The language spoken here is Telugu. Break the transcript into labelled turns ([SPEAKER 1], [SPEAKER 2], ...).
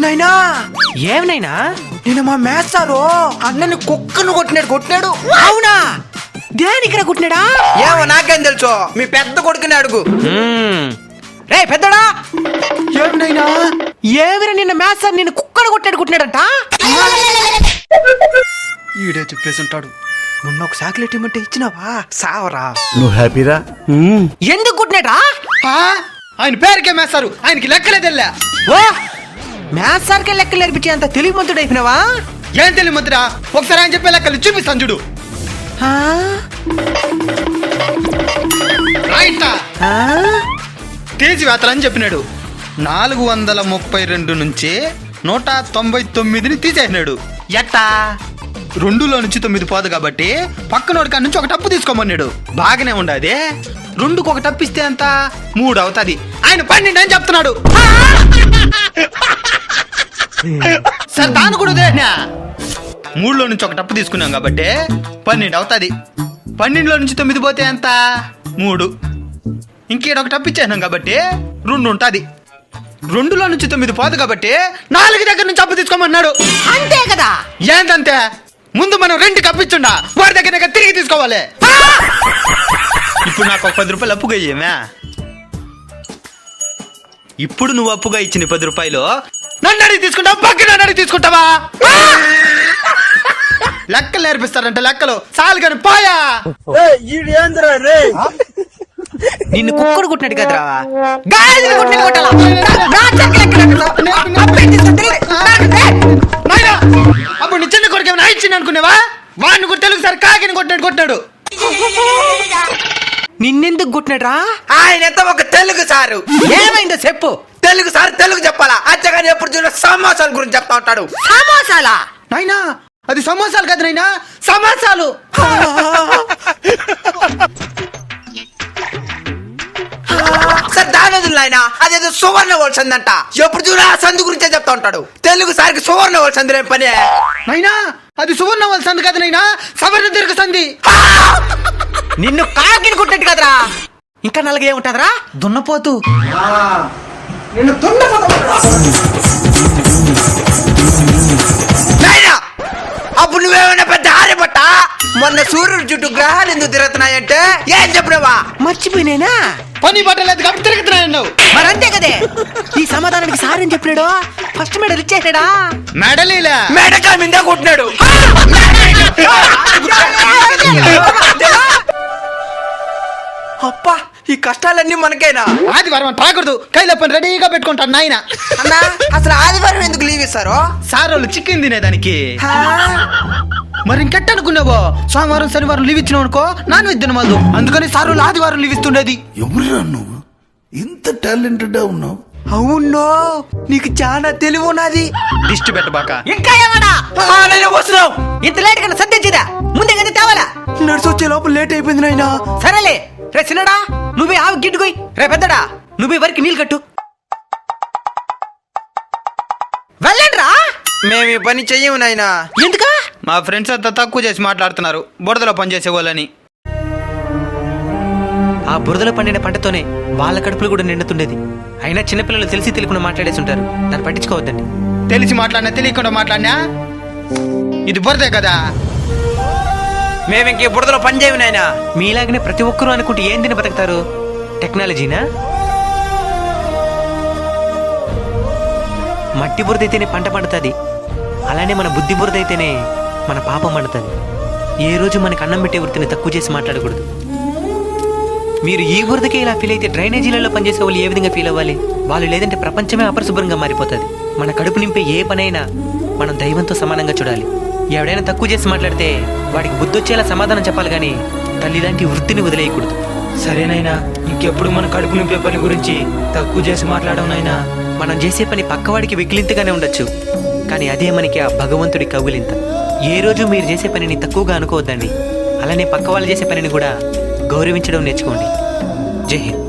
[SPEAKER 1] నైనా
[SPEAKER 2] ఏమనైనా
[SPEAKER 1] నిన్న మా మేస్తారు అన్నని కుక్కను కొట్టినాడు.
[SPEAKER 2] అవునా? దేనికిరా కుట్టినాడా?
[SPEAKER 1] ఏమో నాకేం తెలుసు, మీ పెద్ద కొడుకుని అడుగు.
[SPEAKER 2] రే పెద్దడా,
[SPEAKER 1] ఏమినైనా
[SPEAKER 2] ఏమిరా నిన్న మ్యాథ్స్ సార్ నిన్ను కుక్కను కుట్టినాడంట?
[SPEAKER 1] ఈడే చెప్పేసి ఉంటాడు. మొన్న ఒక చాక్లెట్ ఇమ్మంటే ఇచ్చినావా? సావరా.
[SPEAKER 3] నువ్వు హ్యాపీరా?
[SPEAKER 2] ఎందుకు కుట్టినాడా?
[SPEAKER 1] ఆయన పేరుకే మేస్తారు, ఆయనకి లెక్కలే తెల్లా.
[SPEAKER 2] ఓ మ్యాథ్స్ సార్కే లెక్కలు నేర్పించే అంత తెలివిమంతుడు అయిపోయినావా?
[SPEAKER 1] ఏం తెలియమంతురా, ఒకసారి ఆయన చెప్పే లెక్కలు చూపిస్తాను చూడు. తేజీ వేతలని చెప్పినాడు. 432 నుంచి 199ని తీసేసినాడు.
[SPEAKER 2] ఎట్టా?
[SPEAKER 1] 2లో నుంచి 9 పోదు కాబట్టి పక్కనోడి కాడ నుంచి ఒక టప్పు తీసుకోమన్నాడు. బాగానే ఉండదు. 2కు ఒక టప్పు ఇస్తే ఎంత? 3 అవుతుంది. ఆయన 12 అని చెప్తున్నాడు. సార్ తాను కూడా 3లో నుంచి ఒక టప్పు తీసుకున్నాం కాబట్టి 12 అవుతుంది. 12లో నుంచి 9 పోతే ఎంత? 3. ఇంకేడ ఒక టప్పు ఇచ్చేసినాం కాబట్టి 2 ఉంటుంది. 2లో నుంచి 9 పోదు కాబట్టి 4 దగ్గర నుంచి అప్పు తీసుకోమన్నాడు.
[SPEAKER 2] అంతే కదా?
[SPEAKER 1] ఏంటంతే? ముందు మనం 2 కప్పిచ్చుండా, వాడి దగ్గర తిరిగి తీసుకోవాలి. ఇప్పుడు నాకు ఒక 10 రూపాయలు అప్పుగా ఇయ్యమే. ఇప్పుడు నువ్వు అప్పుగా ఇచ్చిన 10 రూపాయలు నన్ను అడిగి తీసుకుంటావా, పక్కన అడిగి తీసుకుంటావా? లెక్కలు నేర్పిస్తారంట, లెక్కలు చాలు కానీ పాయా.
[SPEAKER 2] నిన్ను కుక్కడు కుట్టినాడు కదరా?
[SPEAKER 1] అప్పుడు నీ చిన్న కొడుకు ఏమైనా ఇచ్చింది అనుకునేవా? వాడిని కూడా తెలుగు సార్ కాకిని కొట్టాడు.
[SPEAKER 2] నిన్నెందుకు కుట్టినాడ్రా?
[SPEAKER 1] ఆయన ఎంత ఒక తెలుగు సారు.
[SPEAKER 2] ఏమైందో చెప్పు.
[SPEAKER 1] తెలుగు సార్ తెలుగు చెప్పాలా? అచ్చగాని ఎప్పుడు చూడ సమోసాల గురించి చెప్తా ఉంటాడు.
[SPEAKER 2] సమోసాలా?
[SPEAKER 1] నాయనా అది సమోసాలు కదా నాయనా, సమోసాలు. సార్ దానదులు నాయనా, అదేదో సువర్ణ వలసందంట. ఎప్పుడు చూడ సందు గురించే చెప్తా ఉంటాడు. తెలుగు సార్కి సువర్ణ వలసందులేం పని నాయనా? అది సువర్ణ వలసంది కదా నాయనా, సవర్ణ దీర్ఘ సంధి.
[SPEAKER 2] నిన్ను కాకిని కుట్టినట్టు కదరా? ఇంకా నల్లగా ఏముంటదరా?
[SPEAKER 1] దున్నపోతు. అప్పుడు నువ్వేమైనా పెద్ద ఆర్యపట్ట. మొన్న సూర్యుడు చుట్టూ గ్రహాలు ఎందుకు తిరుగుతున్నాయంటే ఏం చెప్పినవా?
[SPEAKER 2] మర్చిపోయినేనా?
[SPEAKER 1] పని పట్టలేదు కాబట్టి తిరుగుతున్నాయన్నావు.
[SPEAKER 2] మరంతే కదే. ఈ సమాధానానికి సార్ ఏం చెప్పినాడు? First medal ఇచ్చేసాడా?
[SPEAKER 1] మెడలీలా మెడకా మీద కొట్టినాడు. అప్పా ఈ కష్టాలన్నీ మనకైనా. ఆదివారం తాకూడదు, కైలో పని రెడీగా పెట్టుకుంటాడు నాయన. అన్నా అసలు ఆదివారం ఎందుకు లీవ్ ఇస్తారు? సార్ వాళ్ళు చికెన్ తినేదానికి. మరి ఇంకెట్ట అనుకున్నావో? సోమవారం శనివారం లీవ్ ఇచ్చినావు అనుకో, నాన్ వెజ్ తినమదు. అందుకని సార్ వాళ్ళు ఆదివారం లీవ్ ఇస్తుండేది.
[SPEAKER 3] ఎవరురా నువ్వు ఇంత టాలెంటెడ్ ఉన్నావు?
[SPEAKER 1] అవును, నీకు చాలా తెలివి ఉన్నది. దిష్టి పెట్టబాక.
[SPEAKER 2] ఇంకా ఏమన్నా
[SPEAKER 1] వస్తున్నావు?
[SPEAKER 2] ఇంత లేట్ కన్నా సర్దించిదా? ముందే కదా తేవాలా?
[SPEAKER 1] నడిచి వచ్చే లోపల లేట్ అయిపోయింది నాయనా.
[SPEAKER 2] సరేలే. రే చిన్నడా నువ్వే ఆవు గిట్టుకోయి. రే పెద్దడా నువ్వే వరకు నీళ్ళు కట్టు. వెళ్ళండ్రా.
[SPEAKER 1] మేము ఈ పని చెయ్యము నాయనా.
[SPEAKER 2] ఎందుకా?
[SPEAKER 1] మా ఫ్రెండ్స్ అంతా తక్కువ చేసి మాట్లాడుతున్నారు, బురదలో పనిచేసే వాళ్ళని.
[SPEAKER 2] ఆ బురదలో పండిన పంటతోనే వాళ్ళ కడుపులు కూడా నిండుతుండేది. అయినా చిన్నపిల్లలు తెలిసి తెలియకుండా మాట్లాడేసి ఉంటారు, దాన్ని పట్టించుకోవద్దండి.
[SPEAKER 1] తెలిసి మాట్లాడినా తెలియకుండా మాట్లాడినా ఇది బురదే కదా. మేము ఇంక బురదలో పని చేయము నాయనా.
[SPEAKER 2] మీలాగనే ప్రతి ఒక్కరూ అనుకుంటే ఏం తిని బతుకుతారు? టెక్నాలజీనా? మట్టి బురద అయితేనే పంట పండుతుంది, అలానే మన బుద్ధి బురద అయితేనే మన పాపం పండుతుంది. ఏ రోజు మనకు అన్నం పెట్టే వృత్తిని తక్కువ చేసి మాట్లాడకూడదు. మీరు ఈ బురదకే ఇలా ఫీల్ అయితే డ్రైనేజీలలో పనిచేసే వాళ్ళు ఏ విధంగా ఫీల్ అవ్వాలి? వాళ్ళు లేదంటే ప్రపంచమే అపరిశుభ్రంగా మారిపోతుంది. మన కడుపు నింపే ఏ పనైనా మనం దైవంతో సమానంగా చూడాలి. ఎవడైనా తక్కువ చేసి మాట్లాడితే వాడికి బుద్ధి వచ్చేలా సమాధానం చెప్పాలి, కానీ తల్లి లాంటి వృత్తిని వదిలేయకూడదు.
[SPEAKER 1] సరేనైనా, ఇంకెప్పుడు మన కడుపు నింపే పని గురించి తక్కువ చేసి మాట్లాడవునైనా.
[SPEAKER 2] మనం చేసే పని పక్కవాడికి వికిలింతగానే ఉండొచ్చు, కానీ అదే మనకి ఆ భగవంతుడి కౌగిలింత. ఏ రోజు మీరు చేసే పనిని తక్కువగా అనుకోవద్దండి. అలానే పక్క వాళ్ళు చేసే పనిని కూడా గౌరవించడం నేర్చుకోండి. జై హింద్.